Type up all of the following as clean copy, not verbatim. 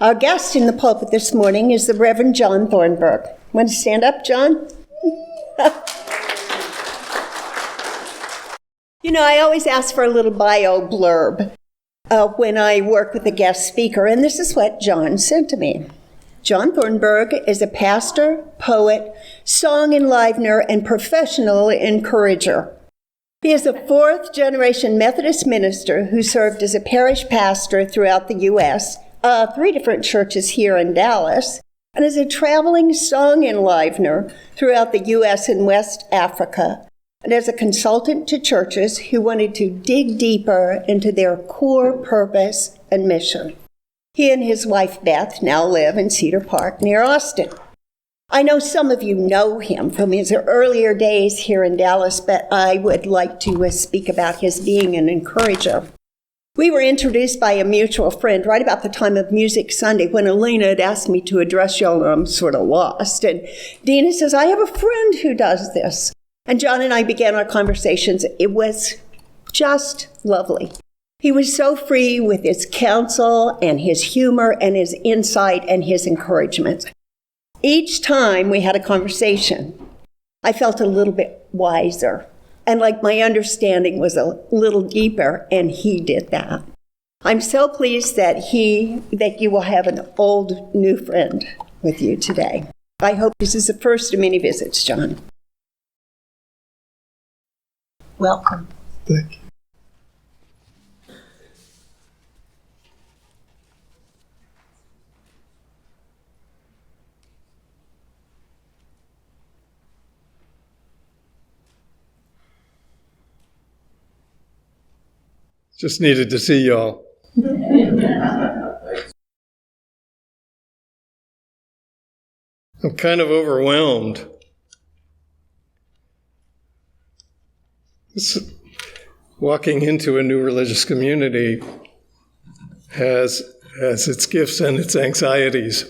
Our guest in the pulpit this morning is the Reverend John Thornburg. Want to stand up, John? You know, I always ask for a little bio blurb when I work with a guest speaker, and this is what John sent to me. John Thornburg is a pastor, poet, song enlivener, and professional encourager. He is a fourth-generation Methodist minister who served as a parish pastor throughout the U.S., 3 different churches here in Dallas, and as a traveling song enlivener throughout the U.S. and West Africa, and as a consultant to churches who wanted to dig deeper into their core purpose and mission. He and his wife Beth now live in Cedar Park near Austin. I know some of you know him from his earlier days here in Dallas, but I would like to speak about his being an encourager. We were introduced by a mutual friend right about the time of Music Sunday when Elena had asked me to address y'all, and I'm sort of lost. And Dina says, I have a friend who does this. And John and I began our conversations. It was just lovely. He was so free with his counsel and his humor and his insight and his encouragement. Each time we had a conversation, I felt a little bit wiser. And like my understanding was a little deeper, and he did that. I'm so pleased that you will have an old new friend with you today. I hope this is the first of many visits, John. Welcome. Thank you. Just needed to see y'all. I'm kind of overwhelmed. Walking into a new religious community has its gifts and its anxieties.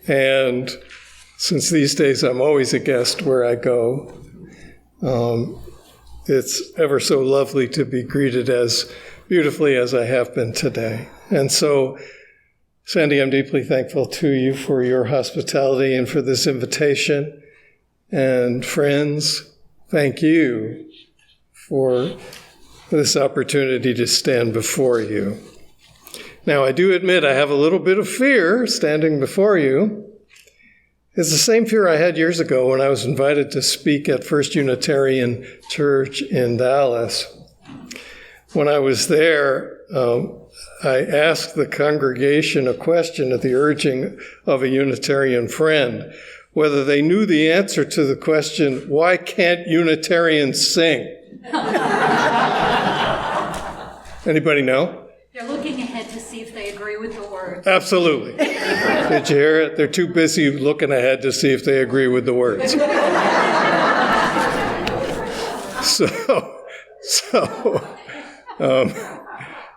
And since these days I'm always a guest where I go, it's ever so lovely to be greeted as beautifully as I have been today. And so, Sandy, I'm deeply thankful to you for your hospitality and for this invitation. And friends, thank you for this opportunity to stand before you. Now, I do admit I have a little bit of fear standing before you. It's the same fear I had years ago when I was invited to speak at First Unitarian Church in Dallas. When I was there, I asked the congregation a question at the urging of a Unitarian friend, whether they knew the answer to the question, why can't Unitarians sing? Anybody know? They're looking ahead to see if they agree with the words. Absolutely. Did you hear it? They're too busy looking ahead to see if they agree with the words.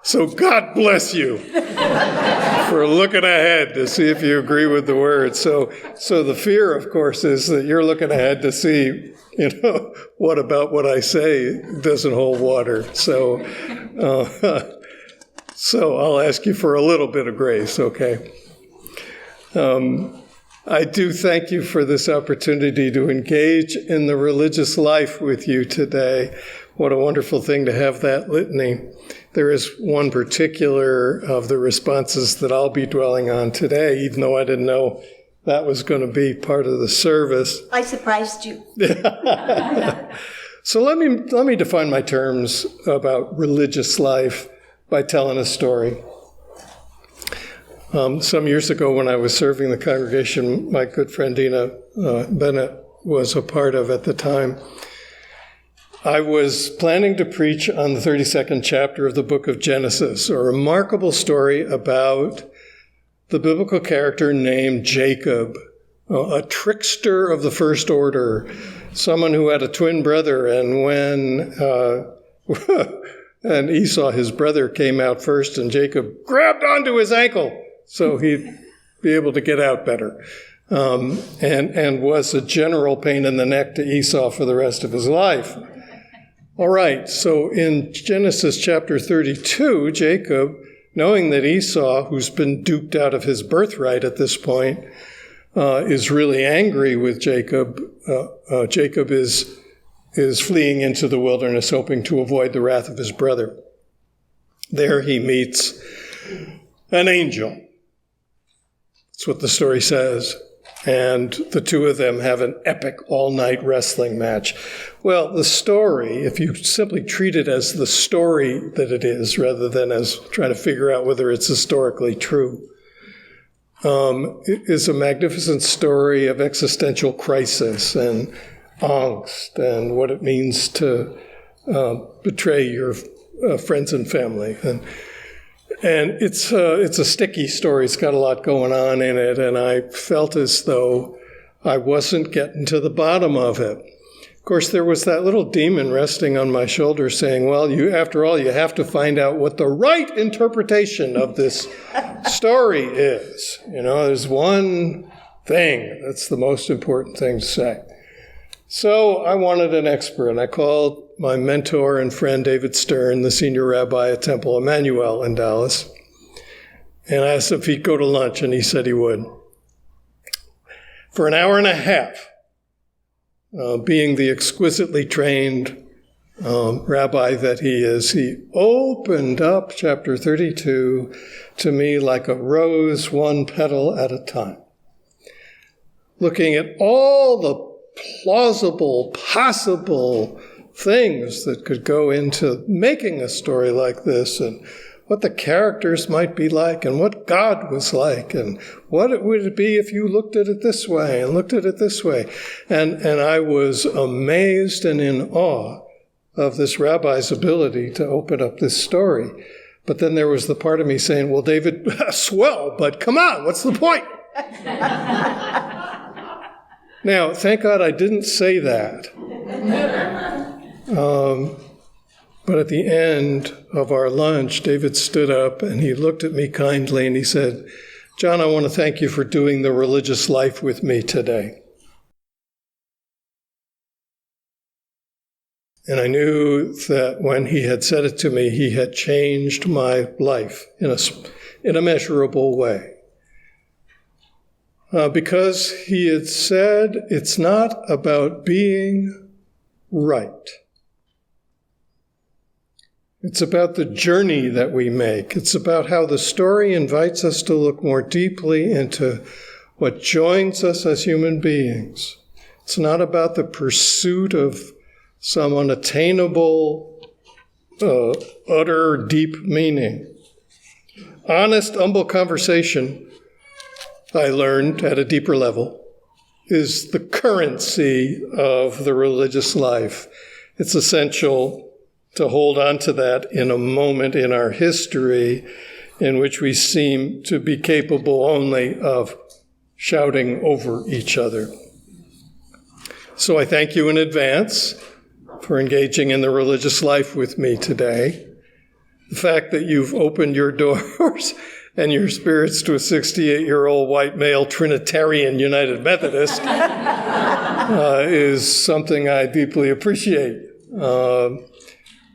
So God bless you for looking ahead to see if you agree with the words. So the fear, of course, is that you're looking ahead to see, what about what I say doesn't hold water. So I'll ask you for a little bit of grace, okay? I do thank you for this opportunity to engage in the religious life with you today. What a wonderful thing to have that litany. There is one particular of the responses that I'll be dwelling on today, even though I didn't know that was going to be part of the service. I surprised you. So let me define my terms about religious life by telling a story. Some years ago when I was serving the congregation my good friend Dina Bennett was a part of at the time, I was planning to preach on the 32nd chapter of the book of Genesis, a remarkable story about the biblical character named Jacob, a trickster of the first order, someone who had a twin brother, and when and Esau, his brother, came out first, and Jacob grabbed onto his ankle so he'd be able to get out better, and was a general pain in the neck to Esau for the rest of his life. All right, so in Genesis chapter 32, Jacob knowing that Esau, who's been duped out of his birthright at this point, is really angry with Jacob. Jacob is fleeing into the wilderness, hoping to avoid the wrath of his brother. There he meets an angel. That's what the story says. And the two of them have an epic all-night wrestling match. Well, the story, if you simply treat it as the story that it is, rather than as trying to figure out whether it's historically true, it is a magnificent story of existential crisis and angst and what it means to betray your friends and family. And it's a sticky story. It's got a lot going on in it, and I felt as though I wasn't getting to the bottom of it. Of course, there was that little demon resting on my shoulder saying, well, after all, you have to find out what the right interpretation of this story is. There's one thing that's the most important thing to say. So I wanted an expert, and I called my mentor and friend David Stern, the senior rabbi at Temple Emmanuel in Dallas, and I asked if he'd go to lunch, and he said he would. For an hour and a half, being the exquisitely trained rabbi that he is, he opened up chapter 32 to me like a rose, one petal at a time, looking at all the plausible, possible things that could go into making a story like this, and what the characters might be like, and what God was like, and what it would be if you looked at it this way and looked at it this way. And I was amazed and in awe of this rabbi's ability to open up this story. But then there was the part of me saying, well, David, swell, but come on, what's the point? Now, thank God I didn't say that. But at the end of our lunch, David stood up and he looked at me kindly and he said, John, I want to thank you for doing the religious life with me today. And I knew that when he had said it to me, he had changed my life in a measurable way. Because he had said, it's not about being right. It's about the journey that we make. It's about how the story invites us to look more deeply into what joins us as human beings. It's not about the pursuit of some unattainable, utter, deep meaning. Honest, humble conversation, I learned at a deeper level, is the currency of the religious life. It's essential to hold on to that in a moment in our history in which we seem to be capable only of shouting over each other. So I thank you in advance for engaging in the religious life with me today. The fact that you've opened your doors and your spirits to a 68-year-old white male Trinitarian United Methodist is something I deeply appreciate.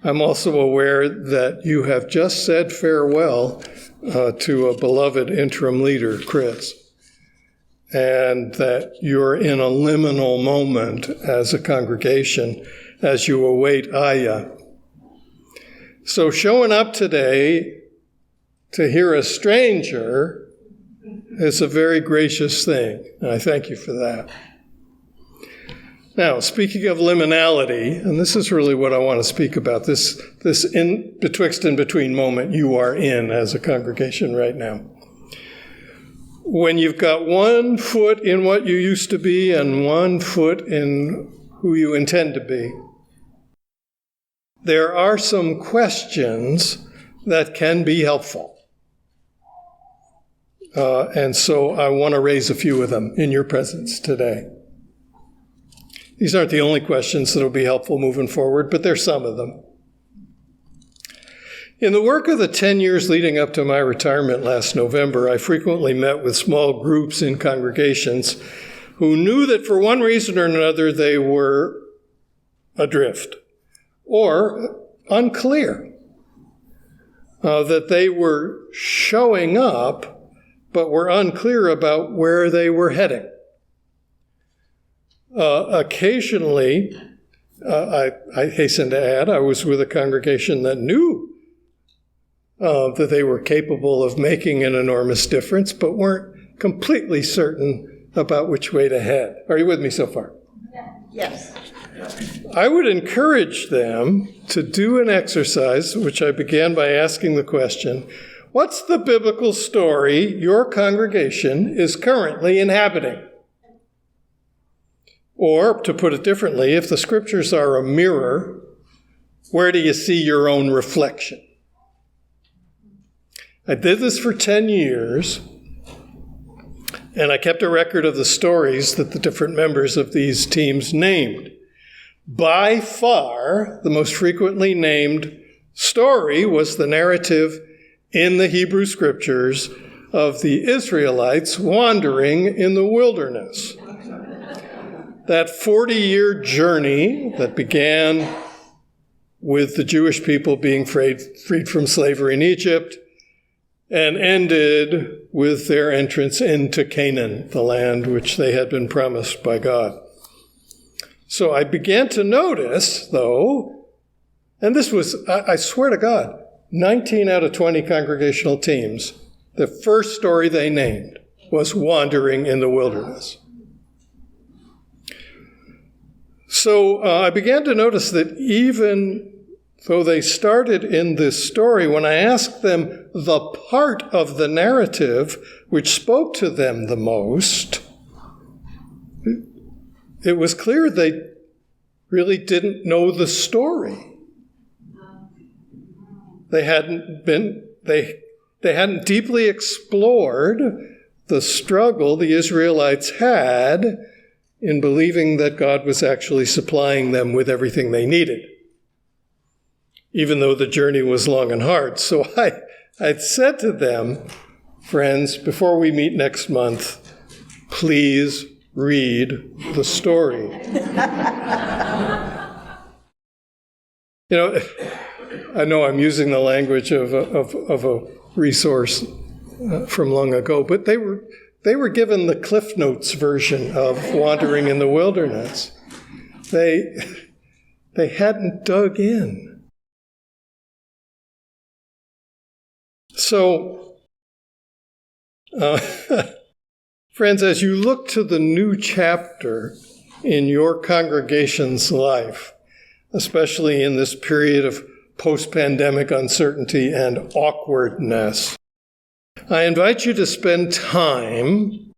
I'm also aware that you have just said farewell to a beloved interim leader, Chris, and that you're in a liminal moment as a congregation as you await Aya. So showing up today to hear a stranger is a very gracious thing, and I thank you for that. Now, speaking of liminality, and this is really what I want to speak about, this betwixt and between moment you are in as a congregation right now. When you've got 1 foot in what you used to be and 1 foot in who you intend to be, there are some questions that can be helpful. And so I want to raise a few of them in your presence today. These aren't the only questions that will be helpful moving forward, but there's some of them. In the work of the 10 years leading up to my retirement last November, I frequently met with small groups in congregations who knew that for one reason or another they were adrift or unclear that they were showing up, but were unclear about where they were heading. Occasionally, I hasten to add, I was with a congregation that knew that they were capable of making an enormous difference, but weren't completely certain about which way to head. Are you with me so far? Yes. I would encourage them to do an exercise, which I began by asking the question, what's the biblical story your congregation is currently inhabiting? Or, to put it differently, if the scriptures are a mirror, where do you see your own reflection? I did this for 10 years, and I kept a record of the stories that the different members of these teams named. By far, the most frequently named story was the narrative in the Hebrew Scriptures of the Israelites wandering in the wilderness. That 40-year journey that began with the Jewish people being freed from slavery in Egypt and ended with their entrance into Canaan, the land which they had been promised by God. So I began to notice, though, and this was, I swear to God, 19 out of 20 congregational teams, the first story they named was wandering in the wilderness. So I began to notice that even though they started in this story, when I asked them the part of the narrative which spoke to them the most, it was clear they really didn't know the story. They hadn't deeply explored the struggle the Israelites had in believing that God was actually supplying them with everything they needed, even though the journey was long and hard. So I said to them, friends, before we meet next month, please read the story. I know I'm using the language of a resource from long ago, but they were given the Cliff Notes version of wandering in the wilderness. They hadn't dug in. So, friends, as you look to the new chapter in your congregation's life, especially in this period of post-pandemic uncertainty and awkwardness, I invite you to spend time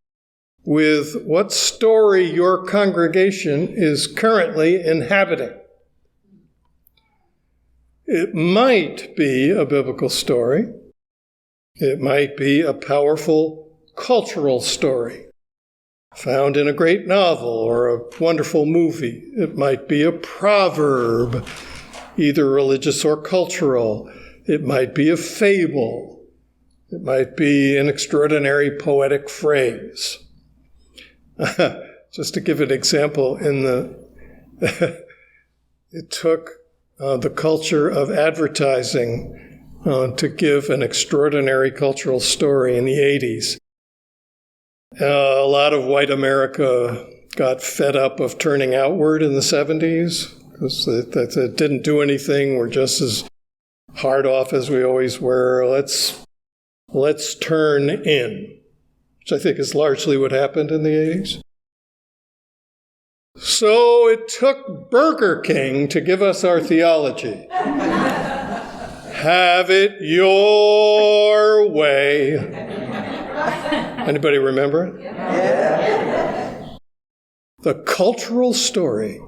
with what story your congregation is currently inhabiting. It might be a biblical story. It might be a powerful cultural story found in a great novel or a wonderful movie. It might be a proverb, either religious or cultural. It might be a fable. It might be an extraordinary poetic phrase. Just to give an example, it took the culture of advertising to give an extraordinary cultural story in the 80s. A lot of white America got fed up of turning outward in the 70s because it didn't do anything. We're just as hard off as we always were. Let's turn in, which I think is largely what happened in the 80s. So it took Burger King to give us our theology. Have it your way. Anybody remember it? Yeah. The cultural story.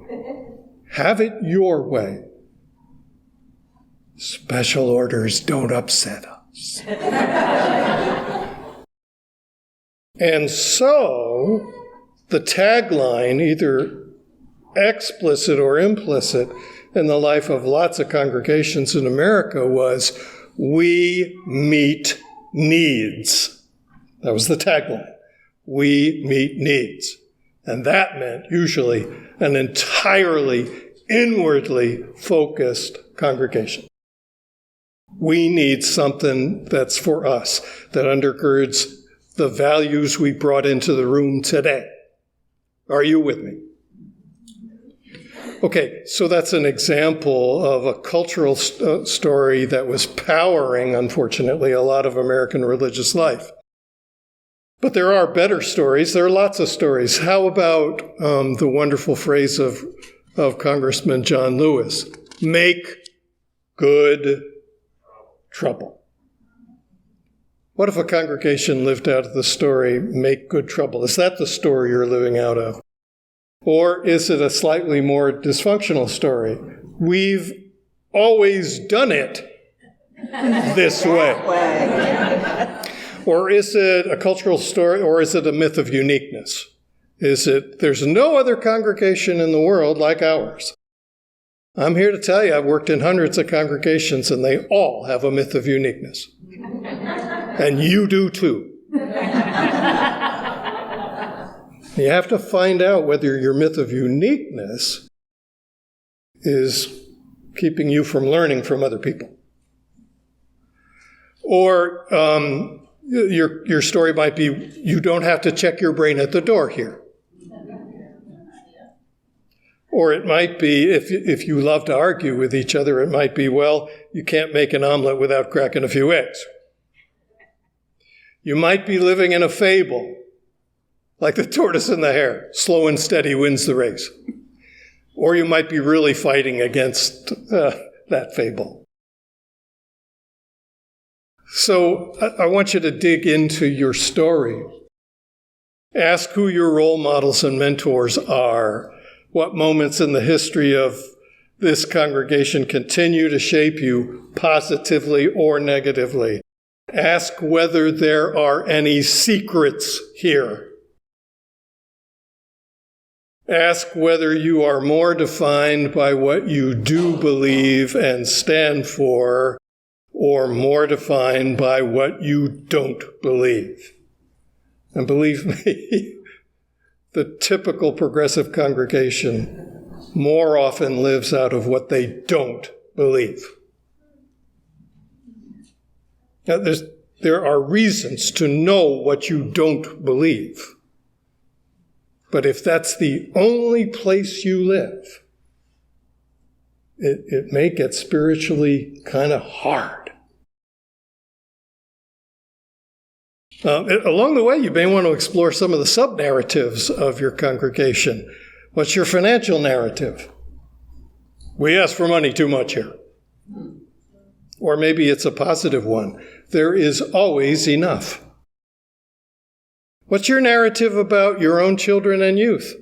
Have it your way. Special orders don't upset us. And so, the tagline, either explicit or implicit, in the life of lots of congregations in America was, we meet needs. That was the tagline. We meet needs. And that meant usually an entirely inwardly focused congregation. We need something that's for us, that undergirds the values we brought into the room today. Are you with me? Okay, so that's an example of a cultural story that was powering, unfortunately, a lot of American religious life. But there are better stories. There are lots of stories. How about the wonderful phrase of Congressman John Lewis, make good trouble? What if a congregation lived out of the story, make good trouble? Is that the story you're living out of? Or is it a slightly more dysfunctional story? We've always done it this way. Or is it a cultural story, or is it a myth of uniqueness? Is it, there's no other congregation in the world like ours? I'm here to tell you, I've worked in hundreds of congregations, and they all have a myth of uniqueness. And you do too. You have to find out whether your myth of uniqueness is keeping you from learning from other people. Or your story might be, you don't have to check your brain at the door here. Or it might be, if you love to argue with each other, it might be, well, you can't make an omelet without cracking a few eggs. You might be living in a fable, like the tortoise and the hare, slow and steady wins the race. Or you might be really fighting against that fable. So I want you to dig into your story. Ask who your role models and mentors are. What moments in the history of this congregation continue to shape you positively or negatively. Ask whether there are any secrets here. Ask whether you are more defined by what you do believe and stand for, or more defined by what you don't believe. And believe me, the typical progressive congregation more often lives out of what they don't believe. Now, there are reasons to know what you don't believe. But if that's the only place you live, it may get spiritually kind of hard. Along the way, you may want to explore some of the sub-narratives of your congregation. What's your financial narrative? We ask for money too much here. Or maybe it's a positive one. There is always enough. What's your narrative about your own children and youth?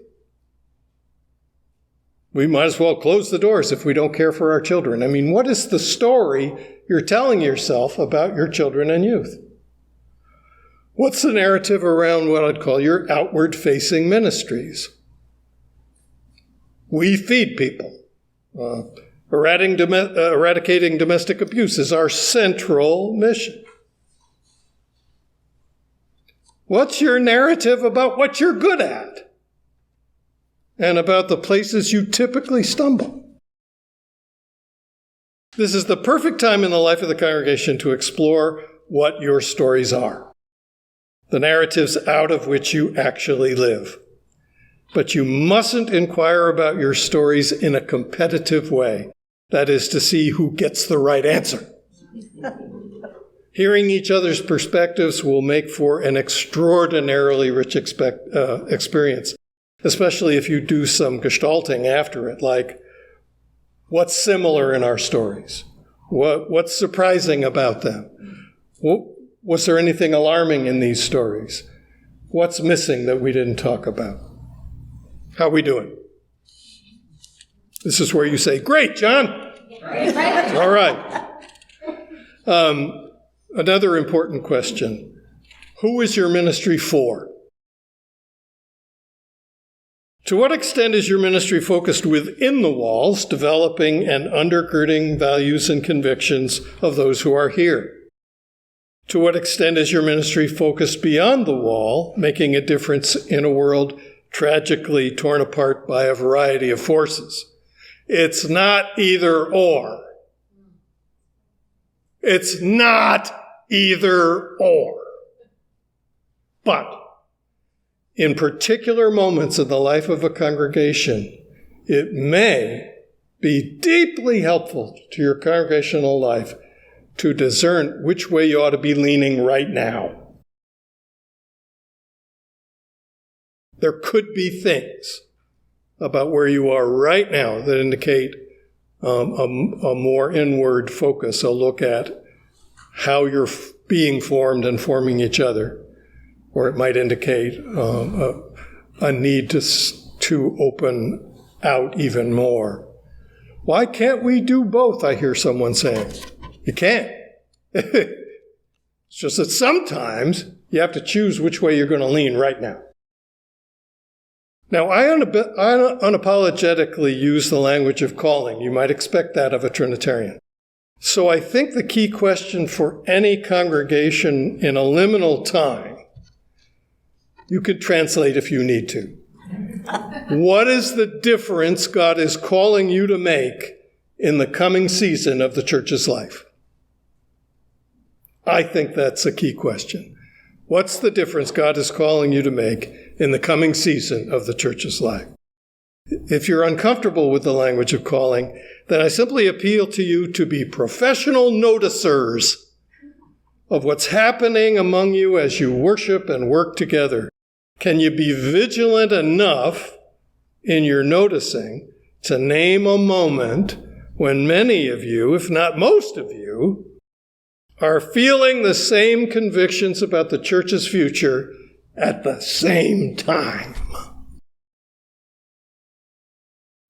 We might as well close the doors if we don't care for our children. I mean, what is the story you're telling yourself about your children and youth? What's the narrative around what I'd call your outward-facing ministries? We feed people. Eradicating domestic abuse is our central mission. What's your narrative about what you're good at? And about the places you typically stumble? This is the perfect time in the life of the congregation to explore what your stories are. The narratives out of which you actually live. But you mustn't inquire about your stories in a competitive way. That is to see who gets the right answer. Hearing each other's perspectives will make for an extraordinarily rich experience, especially if you do some gestalting after it, like what's similar in our stories? What's surprising about them? Was there anything alarming in these stories? What's missing that we didn't talk about? How are we doing? This is where you say, great, John. Great. All right. Another important question. Who is your ministry for? To what extent is your ministry focused within the walls, developing and undergirding values and convictions of those who are here? To what extent is your ministry focused beyond the wall, making a difference in a world tragically torn apart by a variety of forces? It's not either or. It's not either or. But in particular moments in the life of a congregation, it may be deeply helpful to your congregational life to discern which way you ought to be leaning right now. There could be things about where you are right now that indicate a more inward focus, a look at how you're being formed and forming each other, or it might indicate a need to open out even more. Why can't we do both, I hear someone saying. You can't. It's just that sometimes you have to choose which way you're going to lean right now. Now, I unapologetically use the language of calling. You might expect that of a Trinitarian. So I think the key question for any congregation in a liminal time, you could translate if you need to. What is the difference God is calling you to make in the coming season of the church's life? I think that's a key question. What's the difference God is calling you to make in the coming season of the church's life? If you're uncomfortable with the language of calling, then I simply appeal to you to be professional noticers of what's happening among you as you worship and work together. Can you be vigilant enough in your noticing to name a moment when many of you, if not most of you, are feeling the same convictions about the church's future at the same time?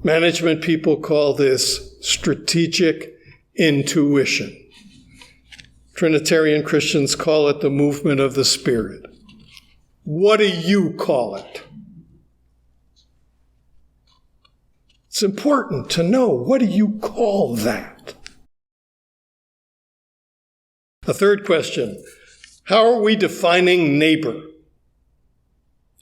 Management people call this strategic intuition. Trinitarian Christians call it the movement of the Spirit. What do you call it? It's important to know, what do you call that? A third question, how are we defining neighbor?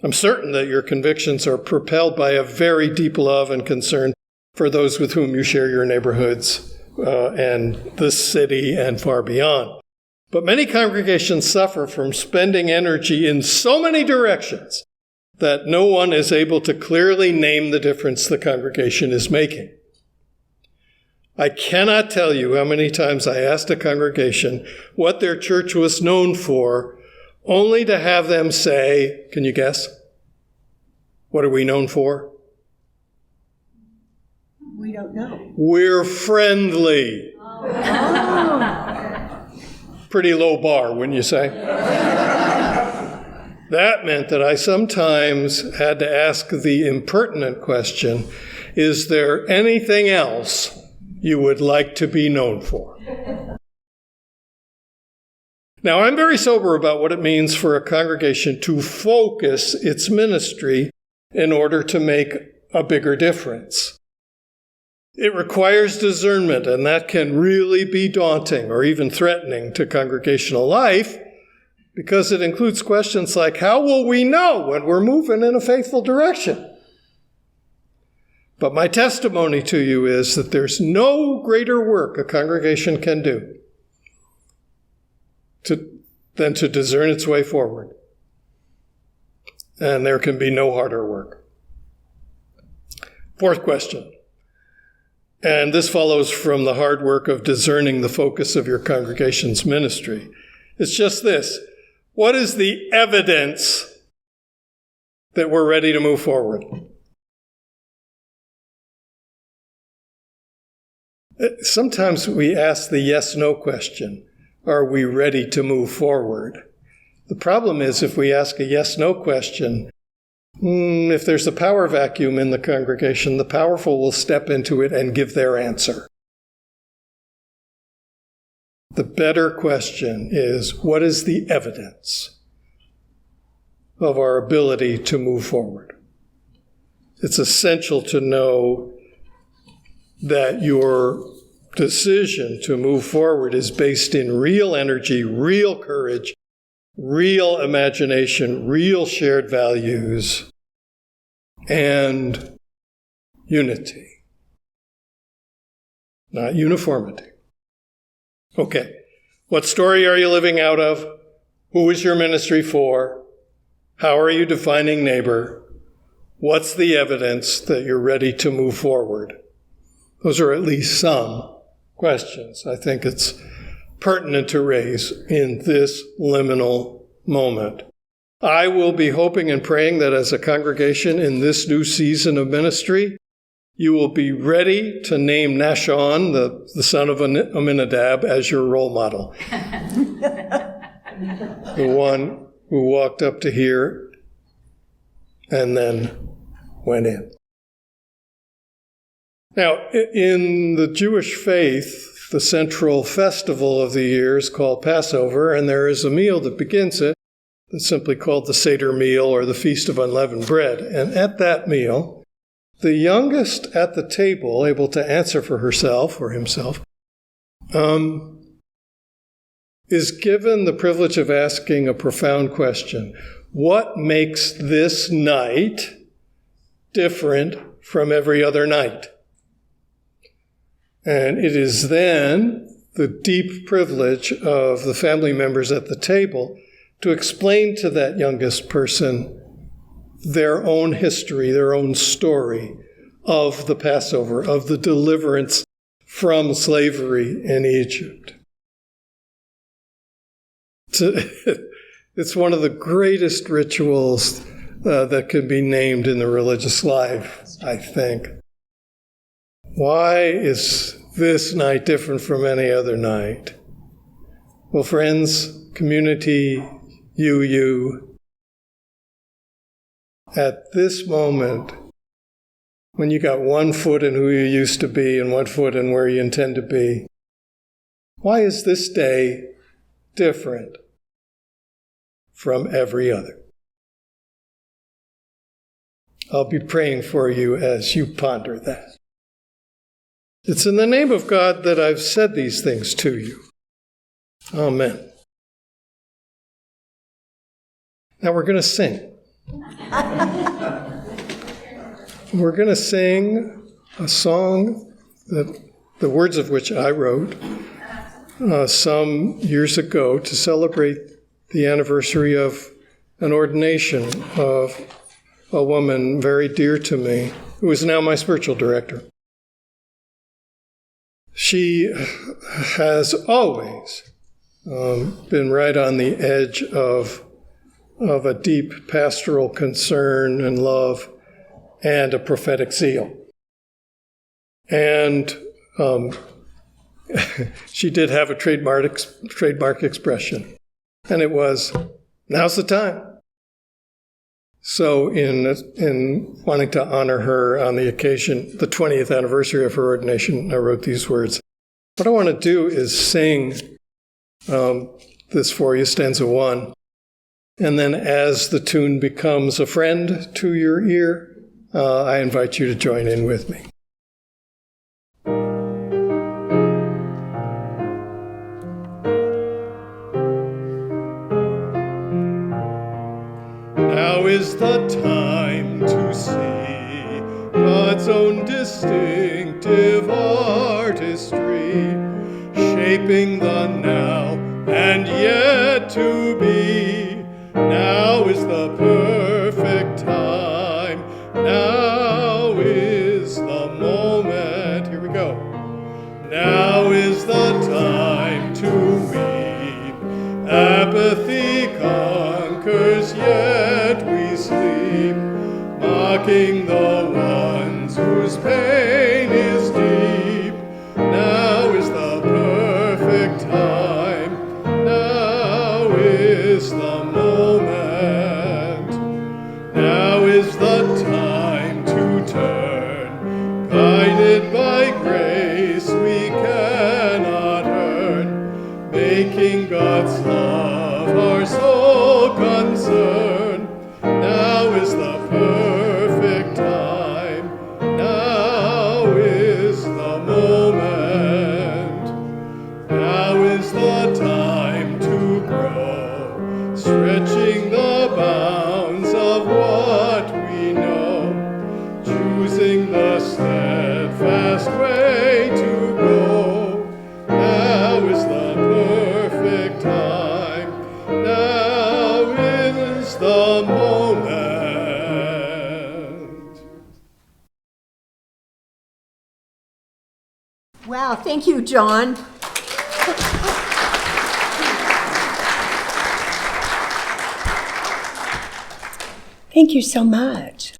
I'm certain that your convictions are propelled by a very deep love and concern for those with whom you share your neighborhoods and the city and far beyond. But many congregations suffer from spending energy in so many directions that no one is able to clearly name the difference the congregation is making. I cannot tell you how many times I asked a congregation what their church was known for, only to have them say, can you guess? What are we known for? We don't know. We're friendly. Pretty low bar, wouldn't you say? That meant that I sometimes had to ask the impertinent question, is there anything else you would like to be known for? Now, I'm very sober about what it means for a congregation to focus its ministry in order to make a bigger difference. It requires discernment, and that can really be daunting or even threatening to congregational life because it includes questions like, how will we know when we're moving in a faithful direction? But my testimony to you is that there's no greater work a congregation can do than to discern its way forward. And there can be no harder work. Fourth question, and this follows from the hard work of discerning the focus of your congregation's ministry. It's just this. What is the evidence that we're ready to move forward? Sometimes we ask the yes-no question. Are we ready to move forward? The problem is if we ask a yes-no question, if there's a power vacuum in the congregation, the powerful will step into it and give their answer. The better question is, what is the evidence of our ability to move forward? It's essential to know that your decision to move forward is based in real energy, real courage, real imagination, real shared values, and unity, not uniformity. Okay, What story are you living out of? Who is your ministry for? How are you defining neighbor? What's the evidence that you're ready to move forward? Those are at least some questions I think it's pertinent to raise in this liminal moment. I will be hoping and praying that as a congregation in this new season of ministry, you will be ready to name Nashon, the son of Aminadab, as your role model. The one who walked up to here and then went in. Now, in the Jewish faith, the central festival of the year is called Passover, and there is a meal that begins it that's simply called the Seder meal or the Feast of Unleavened Bread. And at that meal, the youngest at the table, able to answer for herself or himself, is given the privilege of asking a profound question. What makes this night different from every other night? And it is then the deep privilege of the family members at the table to explain to that youngest person their own history, their own story of the Passover, of the deliverance from slavery in Egypt. It's one of the greatest rituals that can be named in the religious life, I think. Why is this night different from any other night? Well, friends, community, you, at this moment, when you got one foot in who you used to be and one foot in where you intend to be, why is this day different from every other? I'll be praying for you as you ponder that. It's in the name of God that I've said these things to you. Amen. Now we're going to sing. We're going to sing a song that the words of which I wrote some years ago to celebrate the anniversary of an ordination of a woman very dear to me, who is now my spiritual director. She has always been right on the edge of a deep pastoral concern and love and a prophetic zeal. And she did have a trademark expression, and it was, "Now's the time." So in wanting to honor her on the occasion, the 20th anniversary of her ordination, I wrote these words. What I want to do is sing this for you, stanza 1. And then as the tune becomes a friend to your ear, I invite you to join in with me. Now is the time to see God's own distinctive artistry, shaping the now and yet to be. Now is the perfect time. Now is the moment. Here we go. Now is the time to weep. Apathy conquers, yet we sleep, mocking the ones whose pain is deep. Now is the perfect time. Now is the moment. Now is the time to turn. Guided by grace we cannot earn, making God's love our sole concern. Now is the perfect time. Now is the moment. Now is the time to grow, stretching the bounds of what we know, choosing the steadfast way to go. Now is the perfect the moment. Wow, thank you, John. Thank you so much.